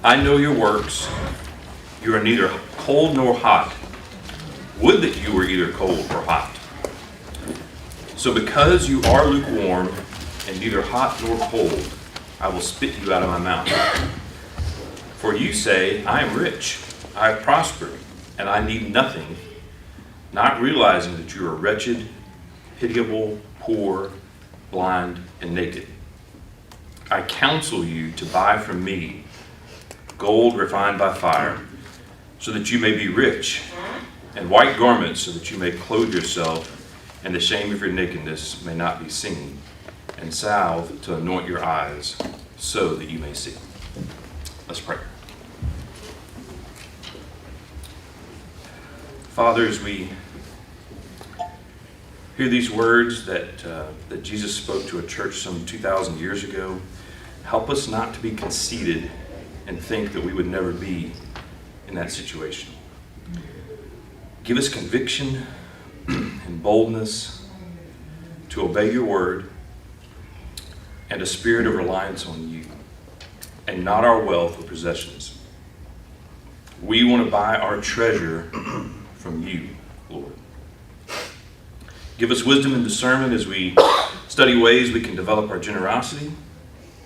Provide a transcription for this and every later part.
I know your works. You are neither cold nor hot. Would that you were either cold or hot. So because you are lukewarm and neither hot nor cold, I will spit you out of my mouth. For you say, I am rich, I have prospered, and I need nothing, not realizing that you are wretched, pitiable, poor, blind, and naked. I counsel you to buy from me gold refined by fire, so that you may be rich, and white garments, so that you may clothe yourself, and the shame of your nakedness may not be seen, and salve to anoint your eyes, so that you may see. Let's pray. Father, as we hear these words that Jesus spoke to a church some 2,000 years ago, help us not to be conceited and think that we would never be in that situation. Give us conviction and boldness to obey your word and a spirit of reliance on you and not our wealth or possessions. We want to buy our treasure from you, Lord. Give us wisdom and discernment as we study ways we can develop our generosity,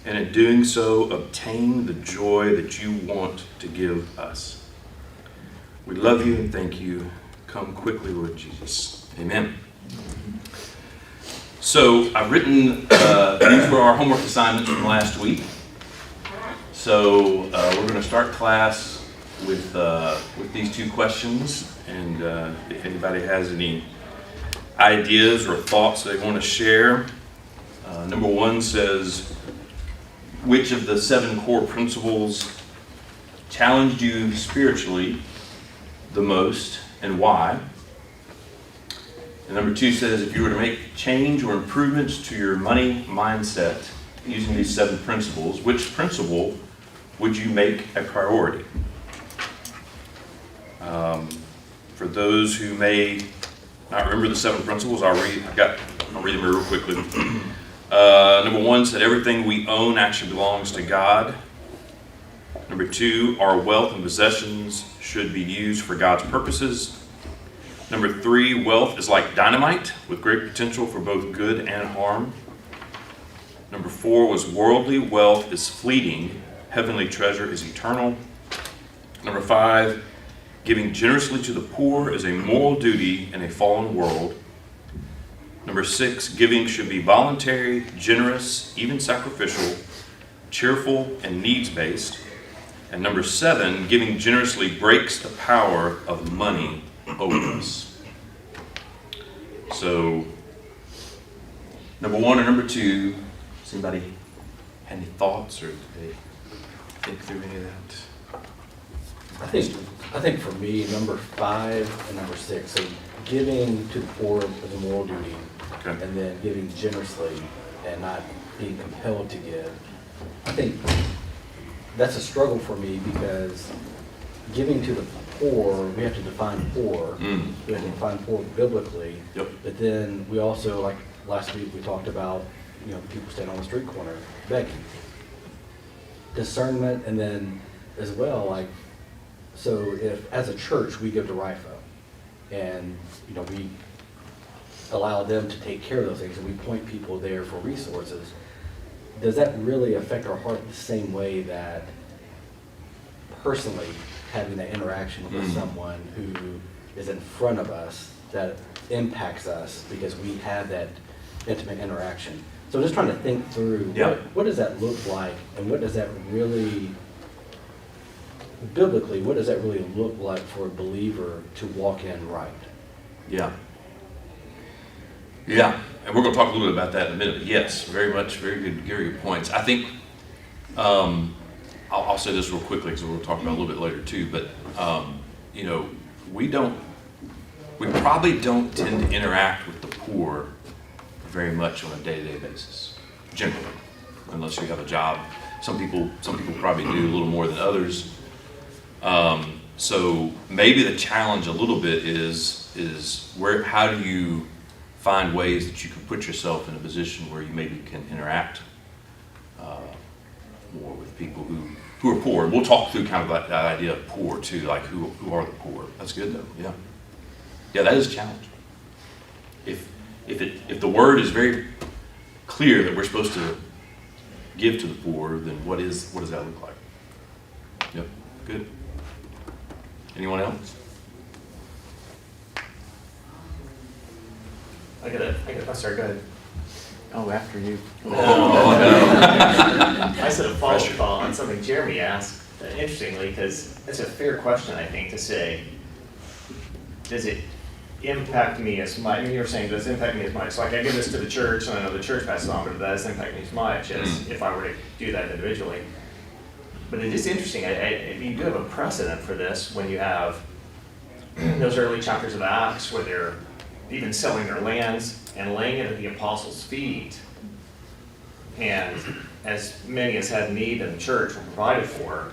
and in doing so, obtain the joy that you want to give us. We love you and thank you. Come quickly, Lord Jesus. Amen. So I've written, these were our homework assignments from last week. So we're going to start class with these two questions. And if anybody has any ideas or thoughts they want to share. Number one says, which of the 7 core principles challenged you spiritually the most and why? And number 2 says, if you were to make change or improvements to your money mindset using these 7 principles, which principle would you make a priority? For those who may not remember the 7 principles, I'll read them real quickly. Number 1 said everything we own actually belongs to God. Number 2, our wealth and possessions should be used for God's purposes. Number 3, wealth is like dynamite with great potential for both good and harm. Number 4 was worldly wealth is fleeting, heavenly treasure is eternal. Number 5, giving generously to the poor is a moral duty in a fallen world. Number 6, giving should be voluntary, generous, even sacrificial, cheerful, and needs-based. And number 7, giving generously breaks the power of money over us. So, number 1 or number 2, does anybody have any thoughts or did they think through any of that? I think for me, number 5 and number 6, so giving to the poor is a moral duty, Okay. and then giving generously and not being compelled to give. I think that's a struggle for me because giving to the poor, we have to define poor. We have to define poor biblically. Yep. But then we also, like last week, we talked about, people standing on the street corner begging. Discernment, and then as well, so if as a church we give to RIFO and we allow them to take care of those things and we point people there for resources, does that really affect our heart the same way that personally having that interaction with someone who is in front of us that impacts us because we have that intimate interaction? So I'm just trying to think through what does that look like, and what does that really biblically, what does that really look like for a believer to walk in right? Yeah. And we're going to talk a little bit about that in a minute. But yes, very good points. I think I'll say this real quickly because we'll talk about it a little bit later too. But we probably don't tend to interact with the poor very much on a day-to-day basis, generally, unless you have a job. Some people probably do a little more than others. So maybe the challenge a little bit is how do you find ways that you can put yourself in a position where you maybe can interact more with people who are poor. We'll talk through kind of that idea of poor too, like who are the poor. That's good though, yeah. Yeah, that is a challenge. If the word is very clear that we're supposed to give to the poor, then what does that look like? Yep, good. Anyone else? Sorry, go ahead. Oh, after you. I said a follow-up thought on something Jeremy asked, interestingly, because it's a fair question, I think, to say, does it impact me as much? I mean, you were saying, does it impact me as much? Like, I give this to the church, and I know the church passes on, but does it impact me as much as if I were to do that individually? But it is interesting. You do have a precedent for this when you have those early chapters of Acts where they're even selling their lands and laying it at the apostles' feet. And as many as had need in the church were provided for.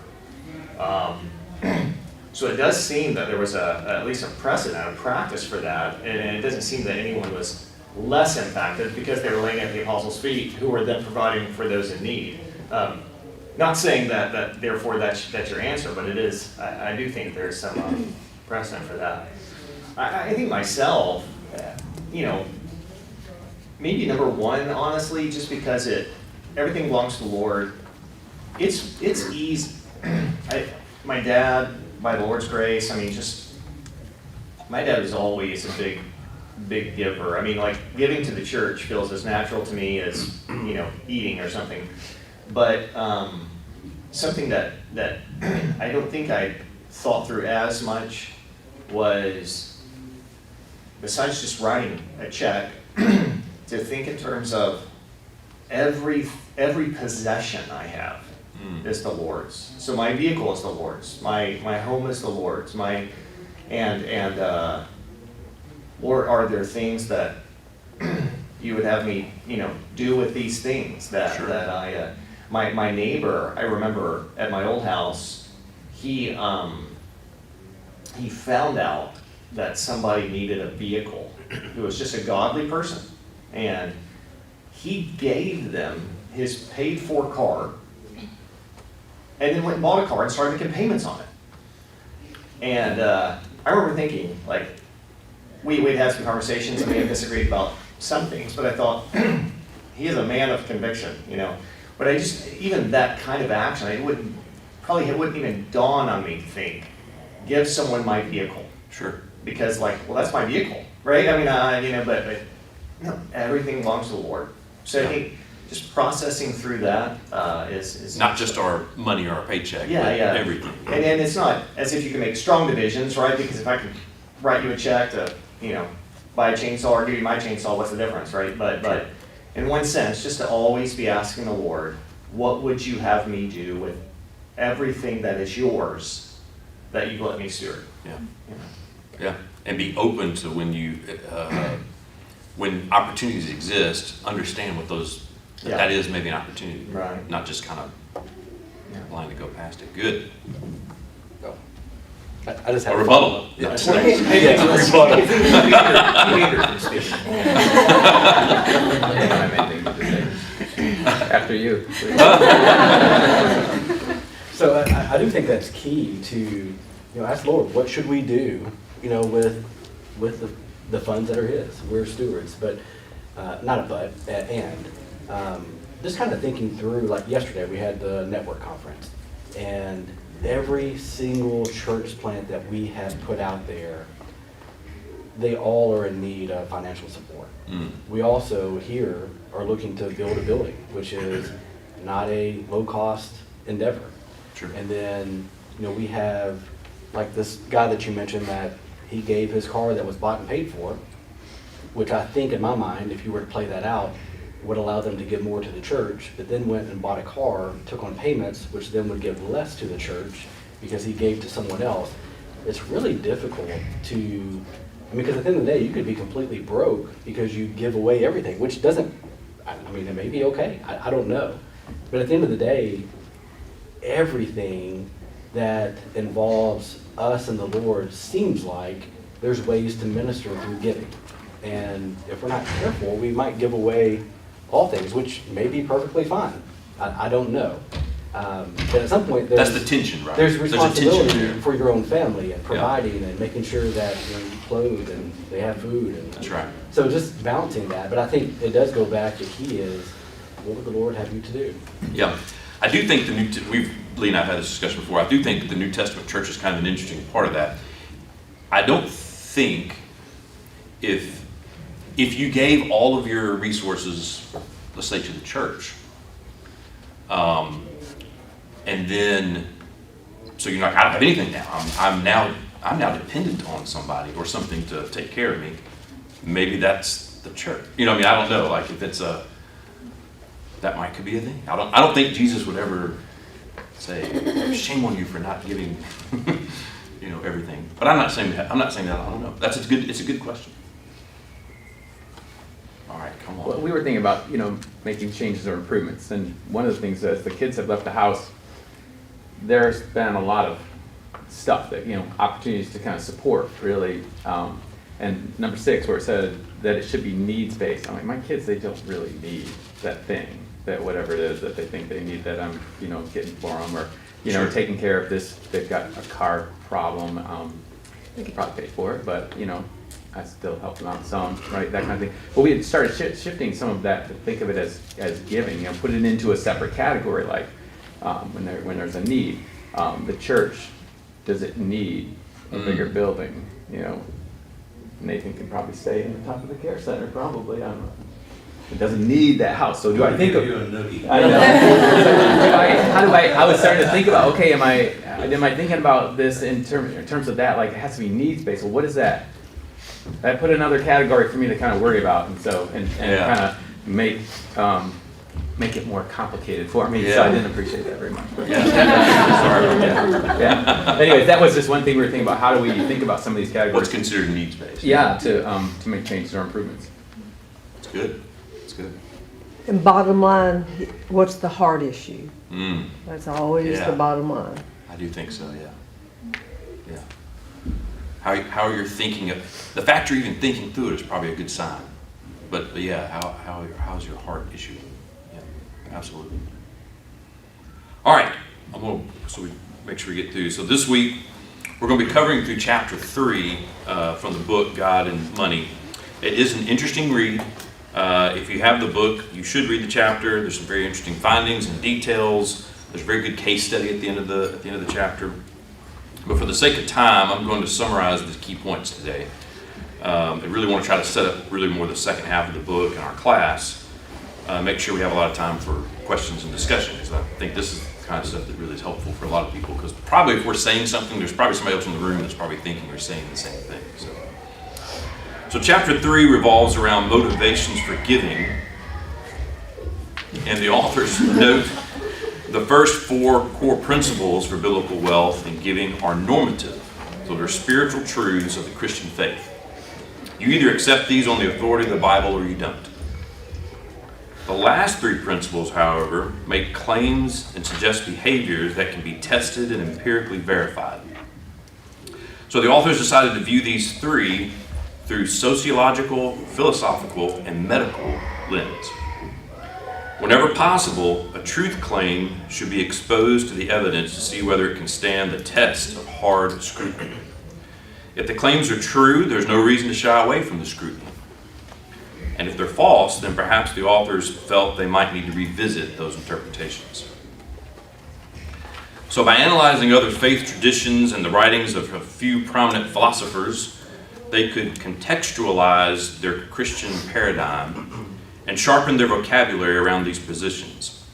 So it does seem that there was at least a precedent, a practice for that, and it doesn't seem that anyone was less impacted because they were laying it at the apostles' feet, who were then providing for those in need. Not saying that therefore that's your answer, but it is. I do think there's some precedent for that. I think myself, maybe number one, honestly, just because everything belongs to the Lord. It's easy. My dad, by the Lord's grace, my dad was always a big giver. I mean, like, giving to the church feels as natural to me as, eating or something. But something that I don't think I thought through as much was, besides just writing a check, to think in terms of every possession I have is the Lord's. So my vehicle is the Lord's. My home is the Lord's. Lord, are there things that you would have me, do with these things that Sure. that I my neighbor, I remember at my old house, he found out that somebody needed a vehicle. Who was just a godly person, and he gave them his paid-for car, and then went and bought a car and started making payments on it. And I remember thinking, like, we'd had some conversations and we had disagreed about some things, but I thought, he is a man of conviction, But even that kind of action, it wouldn't even dawn on me to think, give someone my vehicle. Sure. Because, that's my vehicle, right? I mean, but no, everything belongs to the Lord. So I think just processing through that is Not just our money or our paycheck, Yeah, but yeah. everything. And it's not as if you can make strong divisions, right? Because if I can write you a check to, buy a chainsaw or give you my chainsaw, what's the difference, right? But in one sense, just to always be asking the Lord, what would you have me do with everything that is yours that you've let me steward? Yeah. Yeah, and be open to when opportunities exist, understand what that is maybe an opportunity. Right. Not just kind of blind to go past it. Good. No. I just have A rebuttal. Yeah. Yes, a rebuttal. After you. So I do think that's key to, ask the Lord, what should we do, with the funds that are His? We're stewards, but not a but, and just kind of thinking through. Like yesterday, we had the network conference, and every single church plant that we have put out there, they all are in need of financial support. We also here are looking to build a building, which is not a low-cost endeavor. Sure. And then, we have, like this guy that you mentioned, that he gave his car that was bought and paid for, which I think in my mind, if you were to play that out, would allow them to give more to the church, but then went and bought a car, took on payments, which then would give less to the church because he gave to someone else. It's really difficult to, because at the end of the day, you could be completely broke because you give away everything, which doesn't, it may be okay, I don't know. But at the end of the day, everything that involves us and the Lord seems like there's ways to minister through giving. And if we're not careful, we might give away all things, which may be perfectly fine. I don't know. But at some point, That's the tension, right? there's a tension responsibility there. for your own family and providing and making sure that you're clothed and they have food. And That's right. So just balancing that. But I think it does go back, the key is, what would the Lord have you to do? Yeah, I do think Lee and I have had this discussion before. I do think that the New Testament church is kind of an interesting part of that. I don't think if you gave all of your resources, let's say to the church, and then so you're like, I don't have anything now. I'm now dependent on somebody or something to take care of me. Maybe that's the church. You know, I mean, I don't know. Like if it's that could be a thing. I don't think Jesus would ever say, "Shame on you for not giving, everything." But I'm not saying that. I don't know. It's a good question. All right, come on. Well, we were thinking about, making changes or improvements, and one of the things as the kids have left the house, there's been a lot of stuff that, opportunities to kind of support, really. And number 6, where it said that it should be needs-based. I'm like, my kids, they don't really need that thing, that whatever it is that they think they need that I'm, getting for them, or, Sure. taking care of this, they've got a car problem. They could probably pay for it, but, I still help them out some, right, that kind of thing. But we had started shifting some of that to think of it as giving, put it into a separate category, like when there's a need. The church, does it need a bigger building? Nathan can probably stay in the top of the care center, probably. I don't know. It doesn't need that house. So do I think of? You a noogie. I know. I was starting to think about, okay, am I thinking about this in terms of that? Like it has to be needs based. Well, what is that? That put another category for me to kind of worry about, and kind of make it more complicated for me. So I didn't appreciate that very much. Yeah. Sorry about that. Yeah. Anyways, that was just one thing we were thinking about. How do we think about some of these categories? What's considered needs-based? Yeah, to make changes or improvements. It's good. It's good. And bottom line, what's the heart issue? Mm. That's always Yeah. the bottom line. I do think so, yeah. Yeah. How you're thinking of, the fact you're even thinking through it is probably a good sign. But yeah, how's your heart issue? Yeah, absolutely. All right, so we make sure we get through. So this week, we're going to be covering through chapter 3 from the book, God and Money. It is an interesting read. If you have the book, you should read the chapter. There's some very interesting findings and details. There's a very good case study at the end of the chapter. But for the sake of time, I'm going to summarize the key points today. I really want to try to set up really more the second half of the book in our class. Make sure we have a lot of time for questions and discussion, because I think this is the kind of stuff that really is helpful for a lot of people. Because probably if we're saying something, there's probably somebody else in the room that's probably thinking or saying the same thing. So chapter 3 revolves around motivations for giving. And the authors note the first 4 core principles for biblical wealth and giving are normative. So they're spiritual truths of the Christian faith. You either accept these on the authority of the Bible or you don't. The last 3 principles, however, make claims and suggest behaviors that can be tested and empirically verified. So the authors decided to view these 3 through sociological, philosophical, and medical lens. Whenever possible, a truth claim should be exposed to the evidence to see whether it can stand the test of hard scrutiny. If the claims are true, there's no reason to shy away from the scrutiny. And if they're false, then perhaps the authors felt they might need to revisit those interpretations. So by analyzing other faith traditions and the writings of a few prominent philosophers, they could contextualize their Christian paradigm and sharpen their vocabulary around these positions.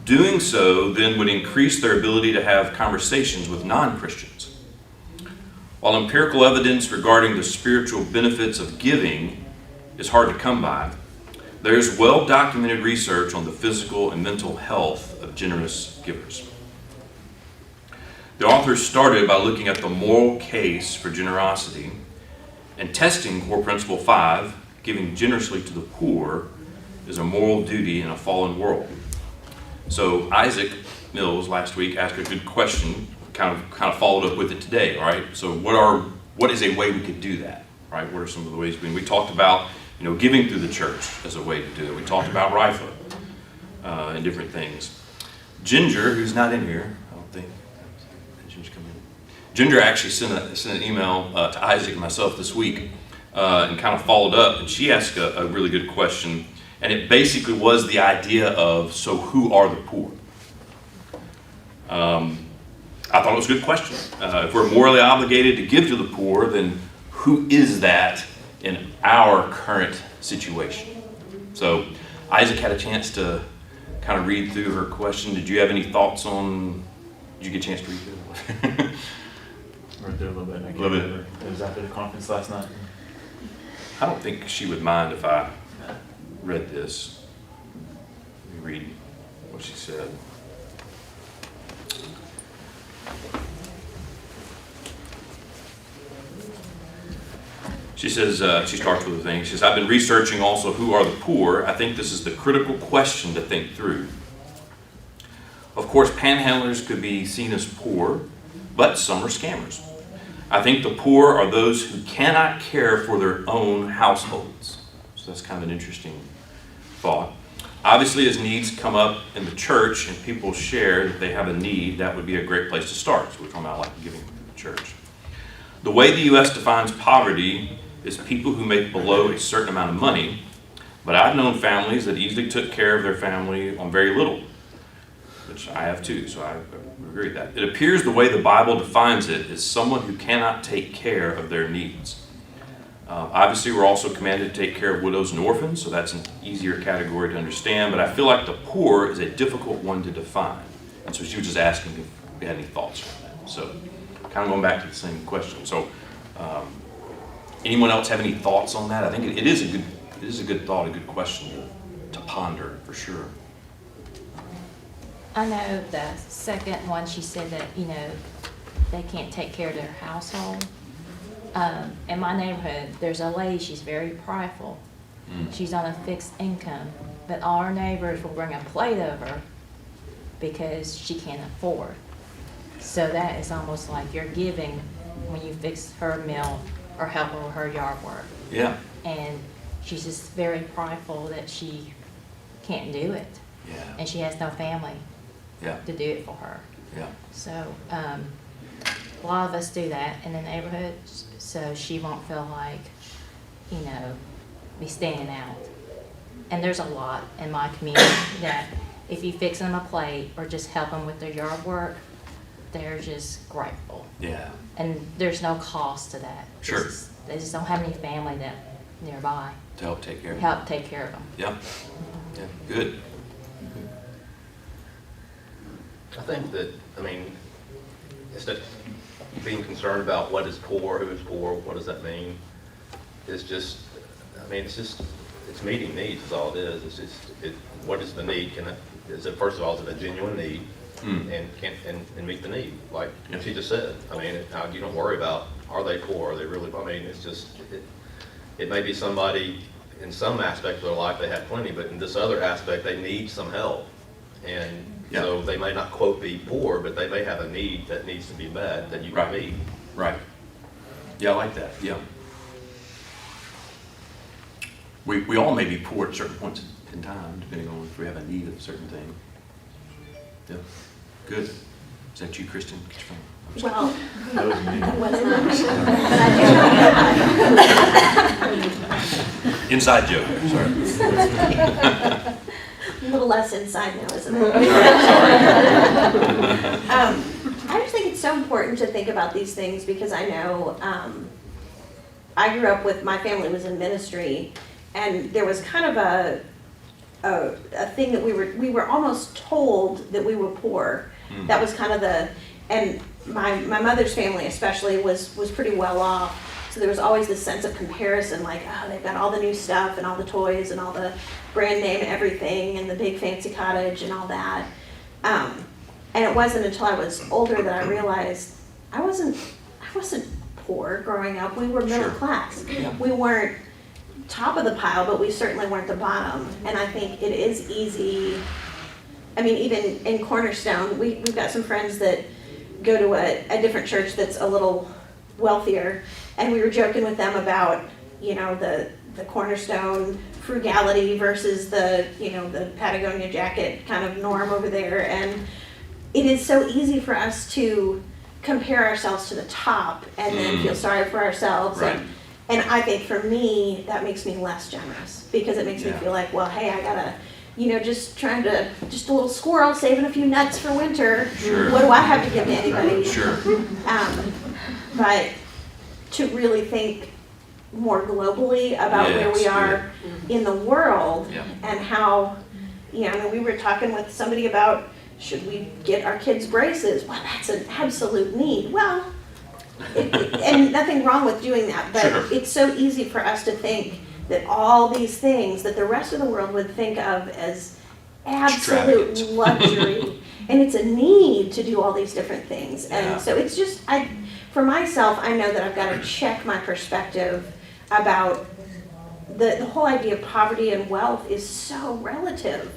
Doing so then would increase their ability to have conversations with non-Christians. While empirical evidence regarding the spiritual benefits of giving is hard to come by, there is well-documented research on the physical and mental health of generous givers. The authors started by looking at the moral case for generosity and testing core principle 5, giving generously to the poor is a moral duty in a fallen world. So Isaac Mills last week asked a good question, kind of followed up with it today, right? So what is a way we could do that, right? What are some of the ways we talked about, giving through the church as a way to do it. We talked about RIFA and different things. Ginger, who's not in here, I don't think. Ginger's come in. Ginger actually sent an email to Isaac and myself this week and kind of followed up, and she asked a really good question, and it basically was the idea of, so who are the poor? I thought it was a good question. If we're morally obligated to give to the poor, then who is that in our current situation? So Isaac had a chance to kind of read through her question. Did you have any thoughts on, did you get a chance to read through it? Read through a little bit. I can't A little bit. remember. It was after the conference last night. I don't think she would mind if I read this. Let me read what she said. She says, she starts with a thing. She says, I've been researching also who are the poor. I think this is the critical question to think through. Of course, panhandlers could be seen as poor, but some are scammers. I think the poor are those who cannot care for their own households. So that's kind of an interesting thought. Obviously, as needs come up in the church and people share that they have a need, that would be a great place to start. So we're talking about like giving to the church. The way the U.S. defines poverty is people who make below a certain amount of money, but I've known families that easily took care of their family on very little, which I have too, so I agree with that. It appears the way the Bible defines it is someone who cannot take care of their needs. Obviously, we're also commanded to take care of widows and orphans, so that's an easier category to understand, but I feel like the poor is a difficult one to define. And so she was just asking if we had any thoughts on that. So kind of going back to the same question. So anyone else have any thoughts on that? I think it is a good thought, a good question to ponder for sure. I know the second one, she said that, they can't take care of their household. In my neighborhood, there's a lady, she's very prideful. She's on a fixed income, but all our neighbors will bring a plate over because she can't afford. So that is almost like you're giving when you fix her meal or help her with her yard work. Yeah. And she's just very prideful that she can't do it. Yeah. And she has no family Yeah. to do it for her. Yeah. So a lot of us do that in the neighborhood, so she won't feel like, be standing out. And there's a lot in my community that if you fix them a plate or just help them with their yard work, they're just grateful. Yeah. And there's no cost to that. Sure. They just don't have any family that nearby To help take care of it. help take care of them. Yeah. Yeah. Good. I think that, instead of being concerned about what is poor, who is poor, what does that mean, it's meeting needs is all it is. It's just, what is the need? First of all, is it a genuine need? And meet the need, like she just said. You don't worry about, are they poor, are they really, it's just, it may be somebody in some aspect of their life they have plenty, but in this other aspect they need some help. And so they may not quote be poor, but they may have a need that needs to be met that you can meet. Right. Yeah, I like that. Yeah. We all may be poor at certain points in time, depending on if we have a need of a certain thing. Yeah. Good. Is that you, Kristen? Well, That was me. it was not. But Inside joke. Sorry. a little less inside now, isn't it? I just think it's so important to think about these things because I know I grew up with, my family was in ministry, and there was kind of a thing that we were almost told that we were poor. That was kind of and my mother's family especially was pretty well off. So there was always this sense of comparison, like, oh, they've got all the new stuff and all the toys and all the brand name everything and the big fancy cottage and all that. And it wasn't until I was older that I realized I wasn't poor growing up. We were middle class. We weren't top of the pile, but we certainly weren't the bottom. And I think it is easy. Even in Cornerstone, we've got some friends that go to a different church that's a little wealthier, and we were joking with them about, the Cornerstone frugality versus the, you know, the Patagonia jacket kind of norm over there. And it is so easy for us to compare ourselves to the top and then feel sorry for ourselves. Right. And I think for me, that makes me less generous because it makes me feel like, well, hey, I gotta, you know, just a little squirrel saving a few nuts for winter. Sure. What do I have to give to anybody? Sure. But to really think more globally about where we Yes, are in the world Yeah. and how, you know, I mean, we were talking with somebody about, should we get our kids braces? Well, that's an absolute need. Well, and nothing wrong with doing that, but Sure. it's so easy for us to think that all these things that the rest of the world would think of as absolute Extravagant. luxury, and it's a need to do all these different things. Yeah. And so it's just, for myself, I know that I've got to check my perspective about the whole idea of poverty and wealth is so relative.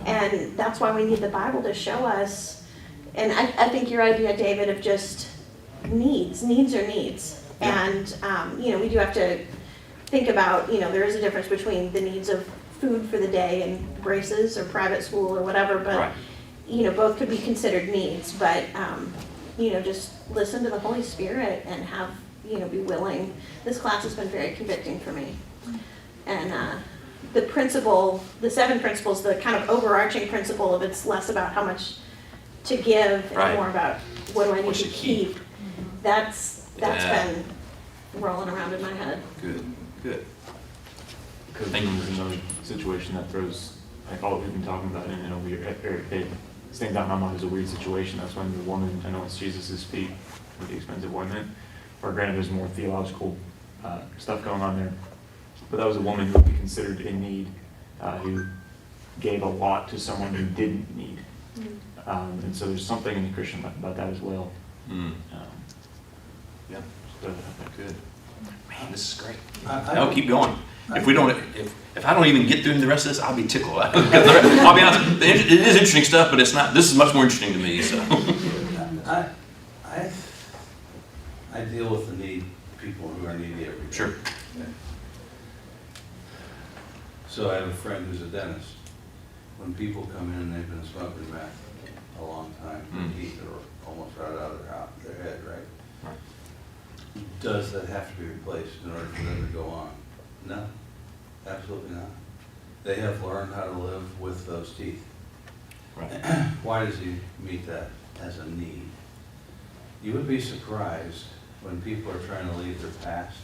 And that's why we need the Bible to show us. And I think your idea, David, of just needs are needs. Yeah. And, you know, we do have to think about, you know, there is a difference between the needs of food for the day and braces or private school or whatever, but, Right. you know, both could be considered needs. But, you know, just listen to the Holy Spirit and have, you know, be willing. This class has been very convicting for me. And the principle, the 7 principles, the kind of overarching principle of it's less about how much to give Right. and more about what do I need What to to keep. keep. That's Yeah. been rolling around in my head. Good, good. Because Thank you. there's another situation that throws, like all that we've been talking about, and over here, it stands out in my mind as a weird situation. That's when the woman anoints Jesus' feet with the expensive ointment. Or granted, there's more theological stuff going on there. But that was a woman who would be considered in need, who gave a lot to someone who didn't need. And so there's something in the Christian life about that as well. Mm. Yeah. Good. Man, this is great. I- No, keep going. If we don't, if I don't even get through the rest of this, I'll be tickled. I'll be honest, it is interesting stuff, but it's not, this is much more interesting to me, so. I deal with the people who are needy every day. Sure. Okay. So I have a friend who's a dentist. When people come in, they've been smoking meth a long time, their teeth are almost right out of their head, right? Right. Does that have to be replaced in order for them to go on? No, absolutely not. They have learned how to live with those teeth. Right. Why does he meet that as a need? You would be surprised when people are trying to leave their past,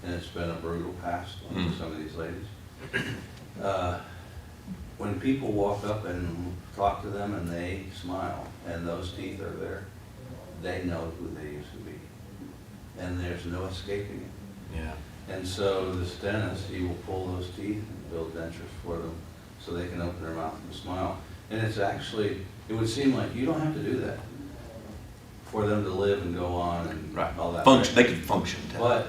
and it's been a brutal past on some of these ladies. When people walk up and talk to them and they smile and those teeth are there, they know who they used to be. And there's no escaping it. Yeah. And so this dentist, he will pull those teeth and build dentures for them so they can open their mouth and smile. And it's actually, it would seem like you don't have to do that for them to live and go on and Right. all that. Function, they can function. But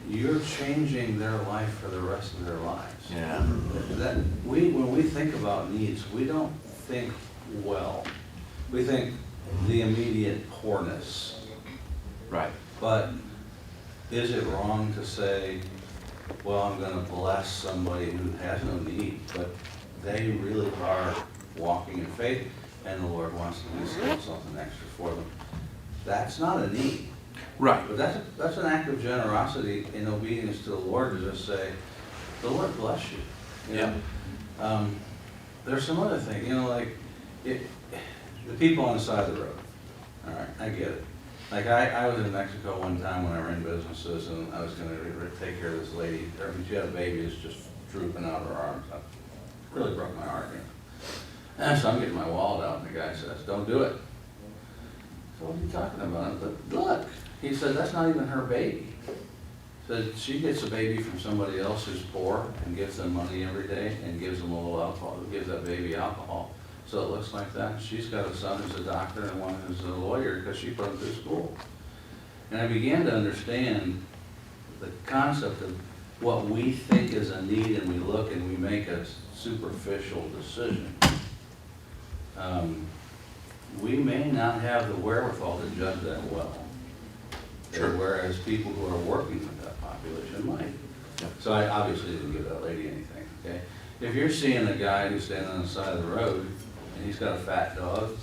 you're changing their life for the rest of their lives. Yeah. When we think about needs, we don't think well. We think the immediate poorness. Right. But is it wrong to say, well, I'm gonna bless somebody who has no need, but they really are walking in faith and the Lord wants to do something extra for them? That's not a need. Right. But that's an act of generosity in obedience to the Lord to just say, the Lord bless you. You know? There's some other thing, you know, like the people on the side of the road. All right, I get it. Like I was in Mexico one time when I ran businesses and I was going to take care of this lady. She had a baby that's just drooping out of her arms. It really broke my heart. You know? And so I'm getting my wallet out and the guy says, don't do it. So what are you talking about? But look, he said, that's not even her baby. He said, she gets a baby from somebody else who's poor and gives them money every day and gives them a little alcohol, gives that baby alcohol. So it looks like that. She's got a son who's a doctor and one who's a lawyer because she put him through school. And I began to understand the concept of what we think is a need and we look and we make a superficial decision. We may not have the wherewithal to judge that well. Sure. Whereas people who are working with that population might. So I obviously didn't give that lady anything, okay? If you're seeing a guy who's standing on the side of the road and he's got a fat dog,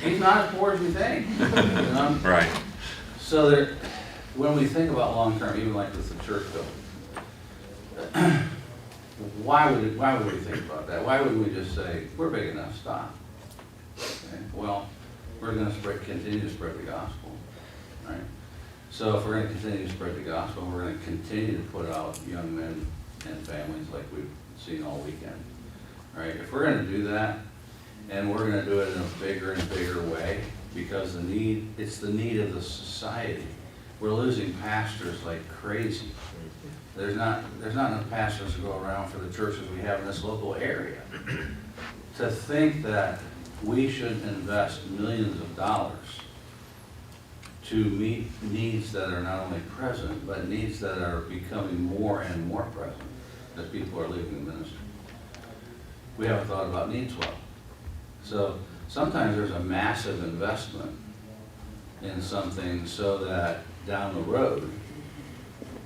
he's not as poor as we think, you know? Right. So there, when we think about long-term, even like with the church building, why would we think about that? Why wouldn't we just say, we're big enough, stop? Okay, well, we're gonna continue to spread the gospel, right? So if we're gonna continue to spread the gospel, we're gonna continue to put out young men and families like we've seen all weekend, right? If we're gonna do that, and we're gonna do it in a bigger and bigger way, because it's the need of the society. We're losing pastors like crazy. There's not enough pastors to go around for the churches we have in this local area. To think that we should invest millions of dollars to meet needs that are not only present, but needs that are becoming more and more present as people are leaving the ministry. We haven't thought about needs well. So sometimes there's a massive investment in something so that down the road,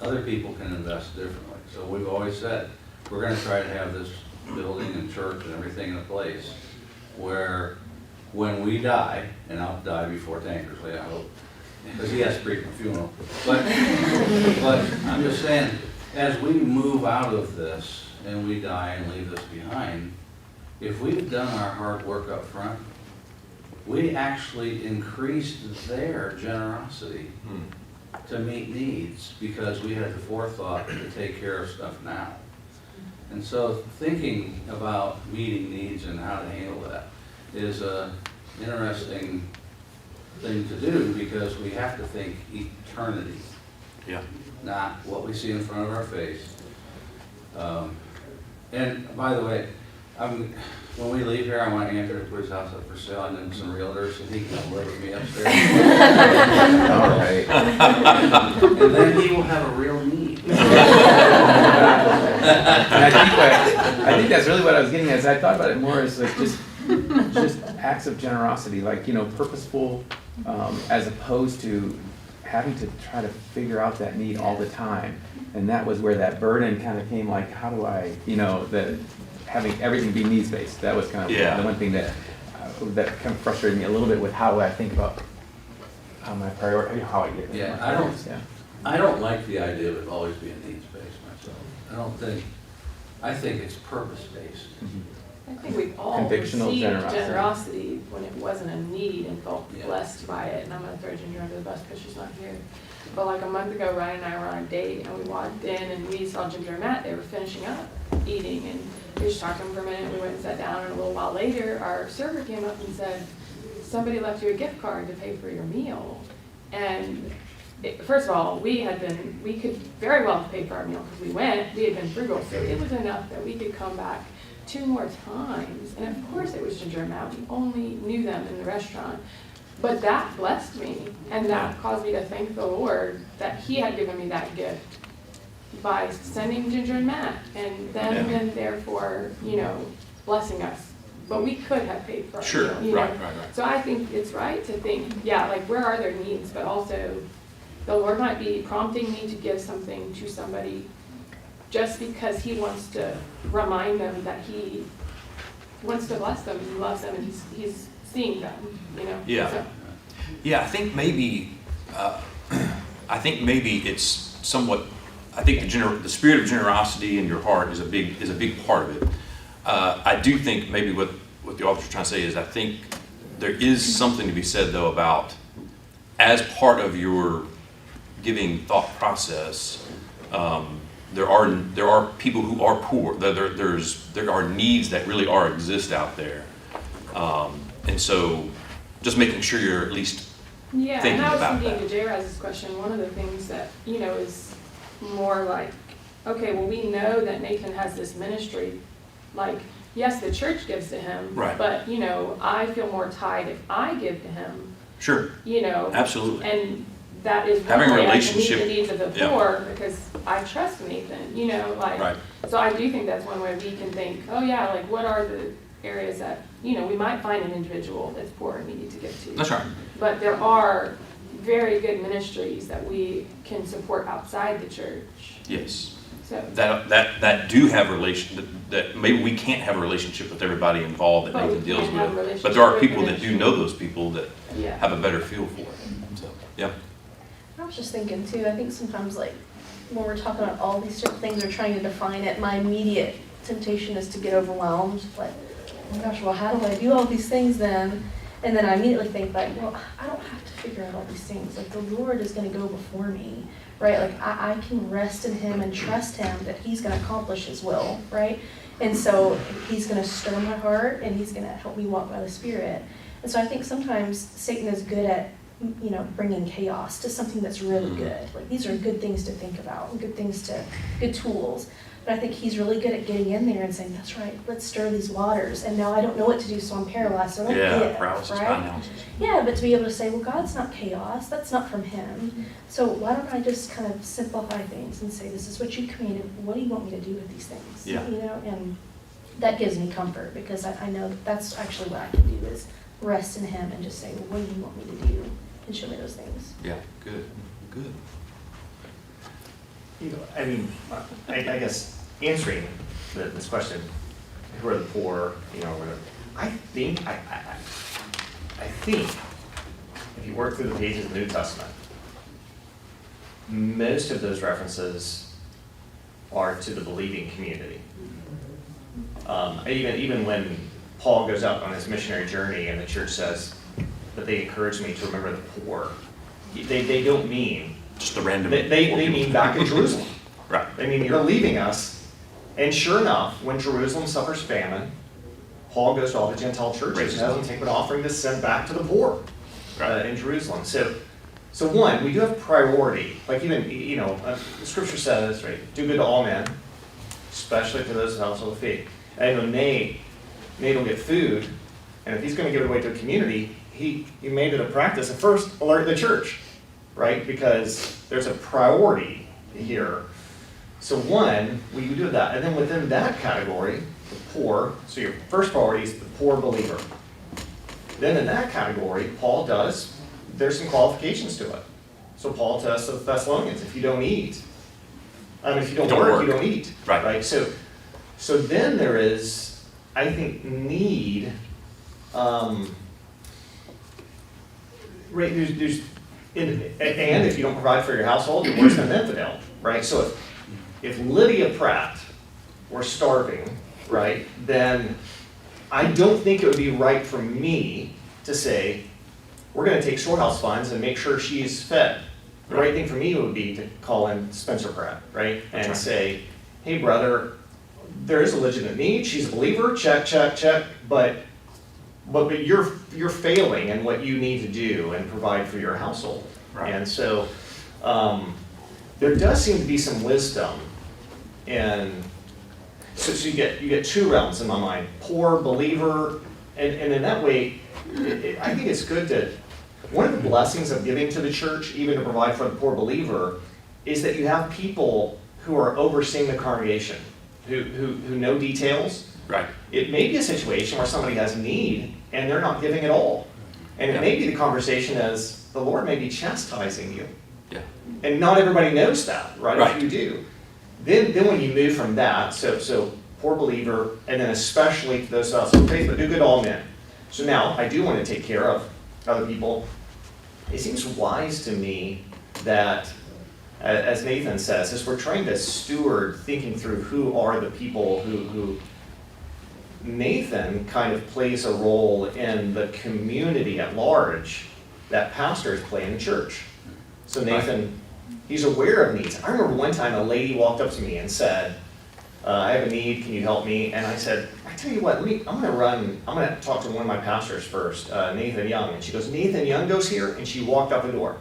other people can invest differently. So we've always said, we're gonna try to have this building and church and everything in a place where when we die, and I'll die before Tankersley, I hope, because he has to preach my funeral. But I'm just saying, as we move out of this and we die and leave this behind, if we've done our hard work up front, we actually increased their generosity to meet needs because we had the forethought to take care of stuff now. And so thinking about meeting needs and how to handle that is an interesting thing to do because we have to think eternity, Yeah. not what we see in front of our face. And by the way, when we leave here, I want Andrew to put his house up for sale and then some realtors, and he can come live with me upstairs. All right. And then he will have a real need. And I think that's really what I was getting at. Is I thought about it more as like just acts of generosity, like purposeful, as opposed to having to try to figure out that need all the time. And that was where that burden kind of came. Like, how do I, having everything be needs based. That was kind of the one thing that kind of frustrated me a little bit with how I think about how my priority, how I get. Yeah, I don't like the idea of it always being needs based myself. I think it's purpose based. I think we've all Convictional received generosity. generosity when it wasn't a need and felt Yeah. blessed by it. And I'm gonna throw Ginger under the bus because she's not here. But like a month ago, Ryan and I were on a date and we walked in and we saw Ginger and Matt. They were finishing up eating and we were just talking for a minute. We went and sat down and a little while later, our server came up and said, somebody left you a gift card to pay for your meal. And first of all, we could very well have paid for our meal because we had been frugal. So it was enough that we could come back 2 more times. And of course it was Ginger and Matt. We only knew them in the restaurant. But that blessed me, and that caused me to thank the Lord that He had given me that gift by sending Ginger and Matt, and them and therefore, blessing us. But we could have paid for it. Sure, right. So I think it's right to think, where are their needs, but also the Lord might be prompting me to give something to somebody just because He wants to remind them that He wants to bless them, He loves them, and He's seeing them, Yeah. So. Yeah, I think maybe it's somewhat. I think the spirit of generosity in your heart is a big part of it. I do think maybe what the author's trying to say is I think there is something to be said though about as part of your giving thought process. There are people who are poor. There are needs that really exist out there. And so just making sure you're at least thinking and I was about thinking that. to J-Raz's question, one of the things that, is more like, okay, well, we know that Nathan has this ministry. Like, yes, the church gives to him. Right. But, I feel more tied if I give to him, Sure, absolutely. And that is Having a one way I can meet relationship, the needs of the poor because I trust Nathan, Right. So I do think that's one way we can think, what are the areas that, we might find an individual that's poor and we need to give to. That's right. But there are very good ministries that we can support outside the church. Yes. So, That do have that maybe we can't have a relationship with everybody involved that But we Nathan deals can have a with. relationship But there are with people that do ministry. know those people that yeah. have a better feel for it. So, yeah. I was just thinking too, I think sometimes like when we're talking about all these different things or trying to define it, my immediate temptation is to get overwhelmed, like, oh my gosh, well, how do I do all these things then? And then I immediately think like, well, I don't have to figure out all these things. Like the Lord is gonna go before me, right? Like I can rest in Him and trust Him that He's gonna accomplish His will, right? And so He's gonna stir my heart and He's gonna help me walk by the Spirit. And so I think sometimes Satan is good at, you know, bringing chaos to something that's really good. Like these are good things to think about, and good tools. But I think he's really good at getting in there and saying, that's right, let's stir these waters. And now I don't know what to do, so I'm paralyzed, so I don't get it, paralysis by right? analysis. Yeah, but to be able to say, well, God's not chaos, that's not from Him. So why don't I just kind of simplify things and say, this is what you created, what do you want me to do with these things? Yeah. You know, and that gives me comfort because I know that's actually what I can do is rest in Him and just say, well, what do you want me to do? And show me those things. Yeah, good. You know, I mean, I guess answering this question, who are the poor, you know, whatever, I think if you work through the pages of the New Testament, most of those references are to the believing community. Even when Paul goes out on his missionary journey and the church says that they encourage me to remember the poor, they don't mean Just a random. they mean back in Jerusalem. Right. They mean, you're leaving us. And sure enough, when Jerusalem suffers famine, Paul goes to all the Gentile churches and has them take an offering to send back to the poor in Jerusalem. So one, we do have priority. Like even, you know, Scripture says, right, do good to all men, especially to those of the household of faith. I know Nate will get food, and if he's going to give it away to a community, he made it a practice at first alert the church, right? Because there's a priority here. So one, we do that. And then within that category, the poor, so your first priority is the poor believer. Then in that category, Paul there's some qualifications to it. So Paul tells the Thessalonians, if you don't eat, if you don't work, you don't eat. Right? So then there is, I think, need, right, there's and if you don't provide for your household, you're worse than an infidel, right? So if Lydia Pratt were starving, right, then I don't think it would be right for me to say, we're going to take storehouse funds and make sure she's fed. The right thing for me would be to call in Spencer Pratt, right, and say, hey, brother, there is a legitimate need. She's a believer, check, but you're failing in what you need to do and provide for your household. Right. And so there does seem to be some wisdom in, so you get two realms in my mind, poor, believer, and in that way, I think it's good to, one of the blessings of giving to the church, even to provide for the poor believer, is that you have people who are overseeing the congregation, who know details. Right. It may be a situation where somebody has need and they're not giving at all. And it may be the conversation as the Lord may be chastising you. Yeah. And not everybody knows that, right? Right. If you do. Then when you move from that, so poor believer, and then especially to those of us in faith, but do good to all men. So now I do want to take care of other people. It seems wise to me that, as Nathan says, as we're trying to steward, thinking through who are the people who Nathan kind of plays a role in the community at large that pastors play in the church. So Nathan, he's aware of needs. I remember one time a lady walked up to me and said, I have a need, can you help me? And I said, I tell you what, I'm gonna talk to one of my pastors first, Nathan Young. And she goes, Nathan Young goes here? And she walked out the door.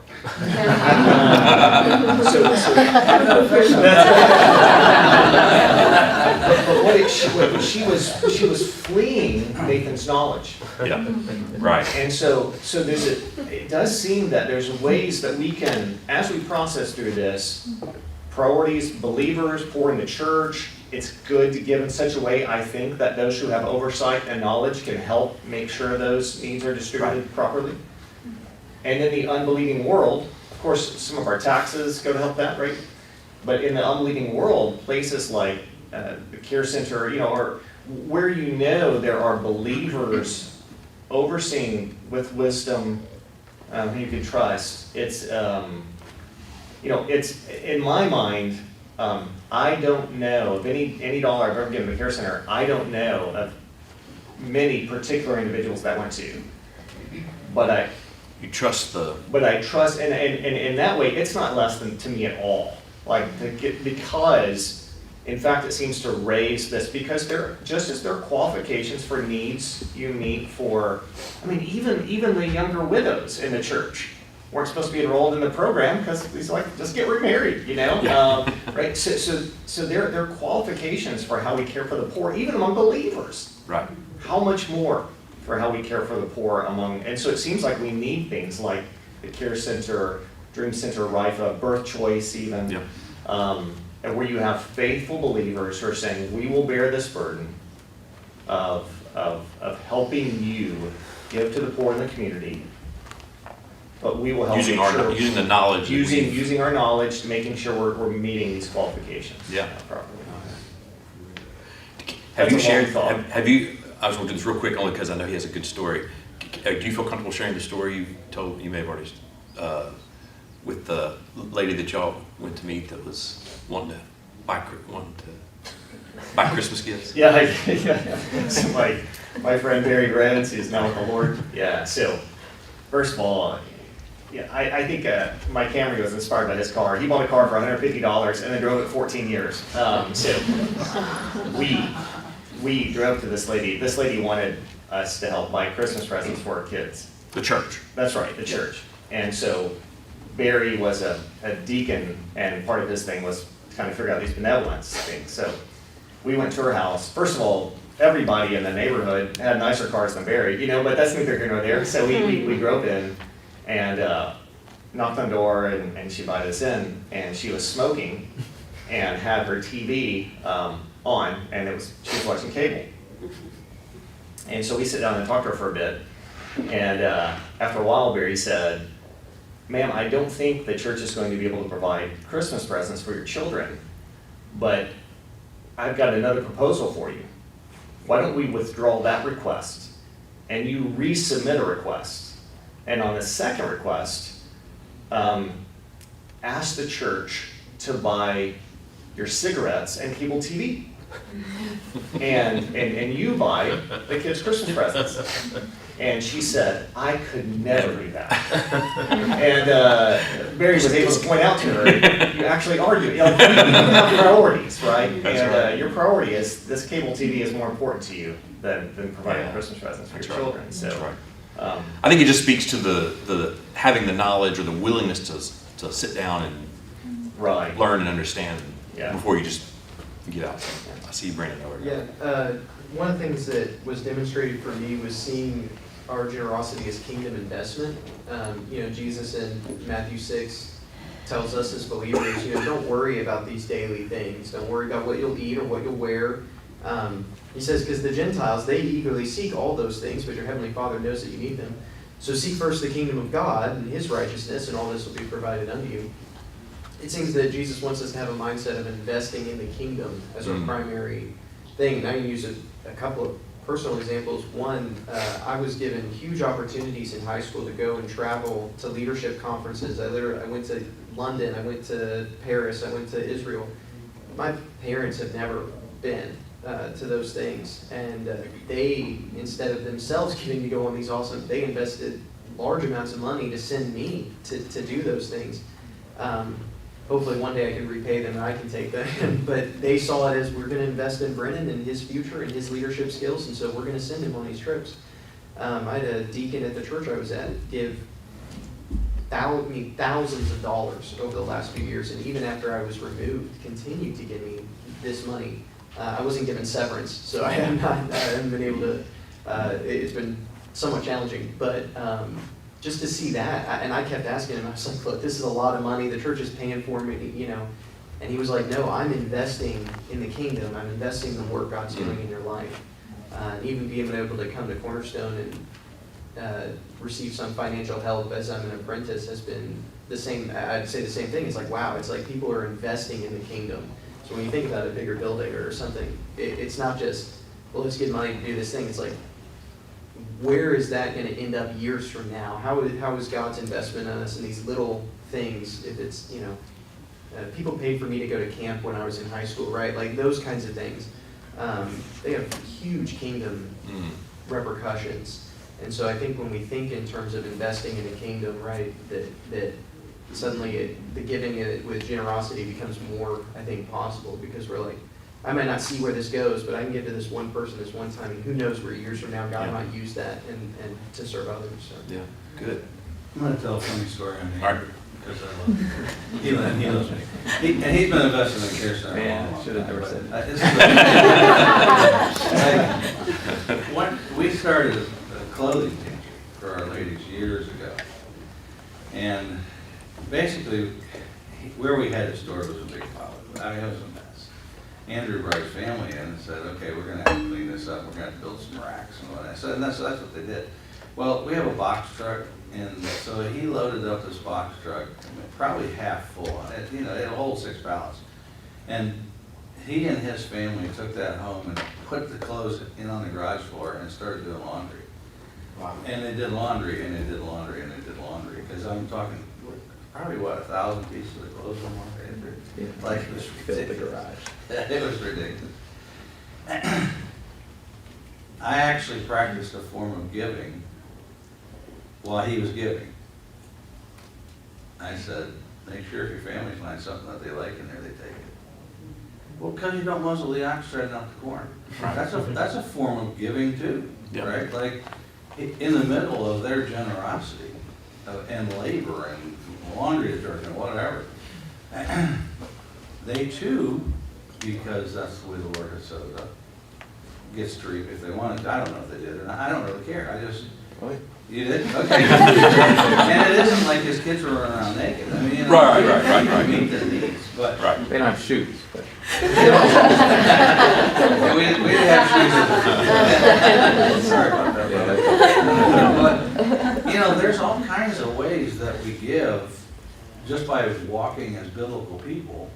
But she was fleeing Nathan's knowledge. Yeah, right. And so it does seem that there's ways that we can, as we process through this, priorities, believers, poor in the church, it's good to give in such a way, I think, that those who have oversight and knowledge can help make sure those needs are distributed properly. And in the unbelieving world, of course, some of our taxes go to help that, right? But in the unbelieving world, places like the care center, or where there are believers overseeing with wisdom, who you can trust, it's in my mind, I don't know of any dollar I've ever given to the care center, I don't know of many particular individuals that went to. But You trust I trust, and in that way, it's not less than to me at all. Because, in fact, it seems to raise this, because just as there are qualifications for needs you meet for, even the younger widows in the church weren't supposed to be enrolled in the program because he's like, just get remarried, right? So there are qualifications for how we care for the poor, even among believers. right. How much more for how we care for the poor and so it seems like we need things like the Care Center, Dream Center, RIFA, Birth Choice even, Yep. And where you have faithful believers who are saying, we will bear this burden of helping you give to the poor in the community, but we will help Using make sure, using the knowledge. that we've- using our knowledge, making sure we're meeting these qualifications. Yeah. Properly. Have you That's a long shared, thought. have you, I was going to do this real quick only because I know he has a good story. Do you feel comfortable sharing the story you told, you may have already, with the lady that y'all went to meet that was wanting to buy Christmas gifts? Yeah, So my friend Barry Grants is now with the Lord. Yeah, so first of all, I think my Camry was inspired by his car. He bought a car for $150 and then drove it 14 years. So we drove to this lady. This lady wanted us to help buy Christmas presents for her kids. The church. That's right, the church. And so Barry was a deacon, and part of his thing was to kind of figure out these benevolence things. So we went to her house. First of all, everybody in the neighborhood had nicer cars than Barry, but that's neither here nor there. So we drove in and knocked on the door, and she invited us in, and she was smoking and had her TV on, and she was watching cable. And so we sit down and talk to her for a bit, and after a while, Barry said, "Ma'am, I don't think the church is going to be able to provide Christmas presents for your children, but I've got another proposal for you. Why don't we withdraw that request, and you resubmit a request, and on the second request, ask the church to buy your cigarettes and cable TV. And you buy the kids' Christmas presents." And she said, "I could never do that." And Barry was able to point out to her, you actually argue. You have priorities, right? That's and right. Your priority is this cable TV is more important to you than providing Christmas presents for That's your right. children. So, That's right. I think it just speaks to the having the knowledge or the willingness to sit down and right. learn and understand Yeah. before you just get out. I see Brandon over there. Yeah, one of the things that was demonstrated for me was seeing our generosity as kingdom investment. Jesus in Matthew 6 tells us as believers, don't worry about these daily things. Don't worry about what you'll eat or what you'll wear. He says, because the Gentiles, they eagerly seek all those things, but your heavenly Father knows that you need them. So seek first the kingdom of God and his righteousness, and all this will be provided unto you. It seems that Jesus wants us to have a mindset of investing in the kingdom as our primary thing. And I can use a couple of personal examples. One, I was given huge opportunities in high school to go and travel to leadership conferences. I went to London, I went to Paris, I went to Israel. My parents have never been to those things. And they, instead of themselves getting to go on these they invested large amounts of money to send me to do those things. Hopefully one day I can repay them and I can take them. But they saw it as, we're going to invest in Brennan and his future and his leadership skills, and so we're going to send him on these trips. I had a deacon at the church I was at give thousands of dollars over the last few years, and even after I was removed, continued to give me this money. I wasn't given severance, so I haven't been able to, it's been somewhat challenging, but just to see that, and I kept asking him, I was like, look, this is a lot of money, the church is paying for me, and he was like, no, I'm investing in the kingdom, I'm investing in the work God's doing in your life. And even being able to come to Cornerstone receive some financial help as I'm an apprentice has been the same. I'd say the same thing. It's like, wow, it's like people are investing in the kingdom. So when you think about a bigger building or something, it's not just, well, let's get money to do this thing. It's like, where is that going to end up years from now? How is God's investment in us in these little things? If it's, people paid for me to go to camp when I was in high school, right? Like those kinds of things. They have huge kingdom repercussions. And so I think when we think in terms of investing in the kingdom, right, that suddenly the giving it with generosity becomes more, I think, possible, because we're like, I might not see where this goes, but I can give to this one person this one time, and who knows where years from now God might use that and to serve others. So. Yeah, good. I'm going to tell a funny story on All right. Andrew, because I love him. He loves me. And he's been invested in Care Center. Man, I should have never said that. We started a clothing pantry for our ladies years ago. And basically, where we had it stored was a big pile. I mean, it was a mess. Andrew brought his family in and said, okay, we're going to have to clean this up. We're going to have to build some racks and all that. So, and that's what they did. Well, we have a box truck, and so he loaded up this box truck, probably half full. It'll hold 6 pallets. And he and his family took that home and put the clothes in on the garage floor and started doing laundry. Wow. And they did laundry, and they did laundry, and they did laundry. Because I'm talking, probably 1,000 pieces of clothes or more. Like, it was Filled the garage. It was ridiculous. I actually practiced a form of giving while he was giving. I said, make sure if your family finds something that they like in there, they take it. Well, because you don't muzzle the ox treading out the corn. That's a form of giving too, right? Like, in the middle of their generosity and labor and laundry detergent, whatever, they too, because that's the way the Lord has set it up, gets to reap if they want it. I don't know if they did or not. I don't really care. You did? Okay. And it isn't like his kids were running around naked. I mean, Right. meet their needs, but They don't have shoes, but. yeah, we didn't have shoes. Sorry about that, but there's all kinds of ways that we give just by walking as biblical people.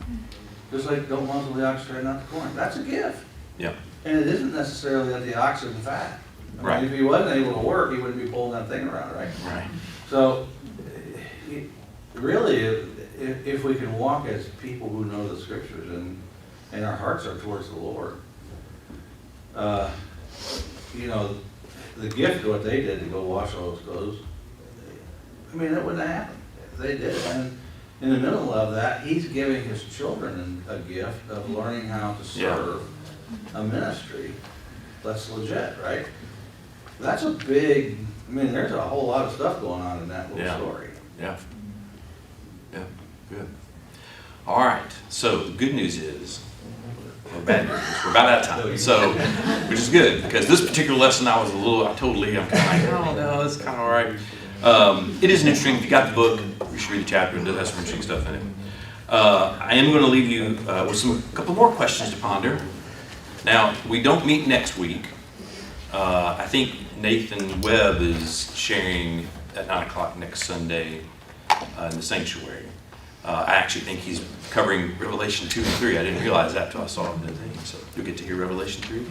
Just like don't muzzle the ox treading out the corn. That's a gift. Yeah. And it isn't necessarily that the ox isn't fat. I mean, Right. if he wasn't able to work, he wouldn't be pulling that thing around, right? Right. So, really, if we can walk as people who know the scriptures and our hearts are towards the Lord, the gift of what they did to go wash all those clothes, I mean, it wouldn't have happened if they did. And in the middle of that, he's giving his children a gift of learning how to serve a ministry that's legit, right? That's a big, there's a whole lot of stuff going on in that little story. Yeah, good. All right, so the good news is, or bad news is, we're about out of time. So, which is good, because this particular lesson I told Lee, I'm kind of like, oh no, it's kind of all right. It is interesting. If you got the book, you should read the chapter. It does have some interesting stuff in it. I am going to leave you with a couple more questions to ponder. Now, we don't meet next week. I think Nathan Webb is sharing at 9 o'clock next Sunday in the sanctuary. I actually think he's covering Revelation 2 and 3. I didn't realize that until I saw it in the thing. So you'll get to hear Revelation 3.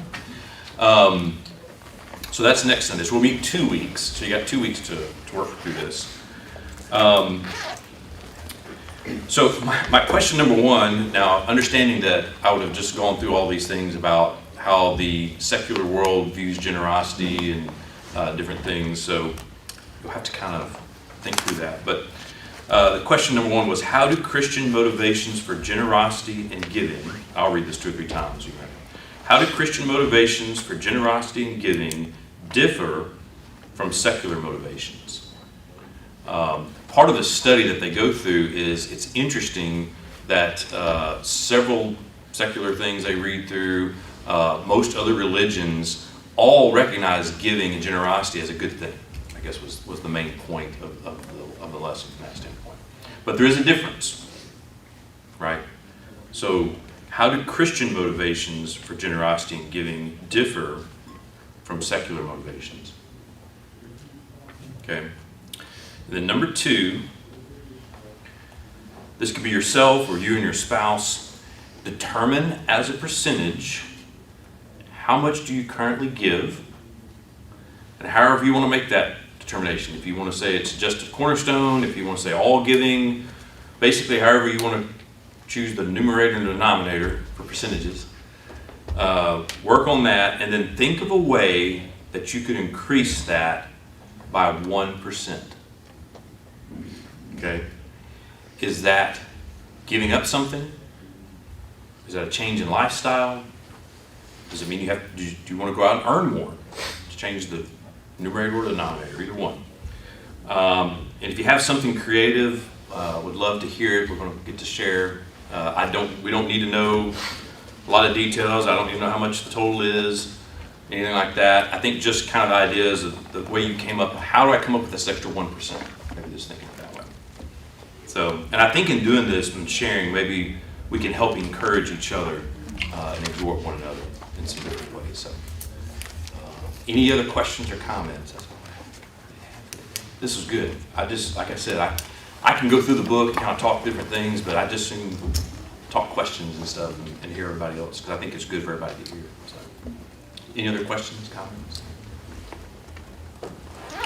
So that's next Sunday. So we'll meet 2 weeks. So you got 2 weeks to work through this. So my question number one, now understanding that I would have just gone through all these things about how the secular world views generosity and different things, so you'll have to kind of think through that. But the question number one was, how do Christian motivations for generosity and giving, I'll read this 2 or 3 times. How do Christian motivations for generosity and giving differ from secular motivations? Part of the study that they go through is it's interesting that several secular things they read through, most other religions all recognize giving and generosity as a good thing, I guess was the main point of the lesson from that standpoint. But there is a difference, right? So how do Christian motivations for generosity and giving differ from secular motivations? Okay. And then number 2, this could be yourself or you and your spouse. Determine as a percentage how much do you currently give, and however you want to make that determination. If you want to say it's just a cornerstone, if you want to say all giving, basically however you want to choose the numerator and the denominator for percentages. Work on that, and then think of a way that you could increase that by 1%. Okay? Is that giving up something? Is that a change in lifestyle? Does it mean do you want to go out and earn more? To change the numerator or denominator, either one. And if you have something creative, would love to hear it. We're going to get to share. We don't need to know a lot of details. I don't even know how much the total is, anything like that. I think just kind of the idea is the way you came up. How do I come up with this extra 1%? Maybe just thinking it that way. So, and I think in doing this and sharing, maybe we can help encourage each other and exhort one another in some different ways. So, any other questions or comments? This was good. Like I said, I can go through the book and kind of talk different things, but I just soon talk questions and stuff and hear everybody else, because I think it's good for everybody to hear. So, any other questions, comments?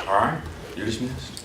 All right, you're dismissed.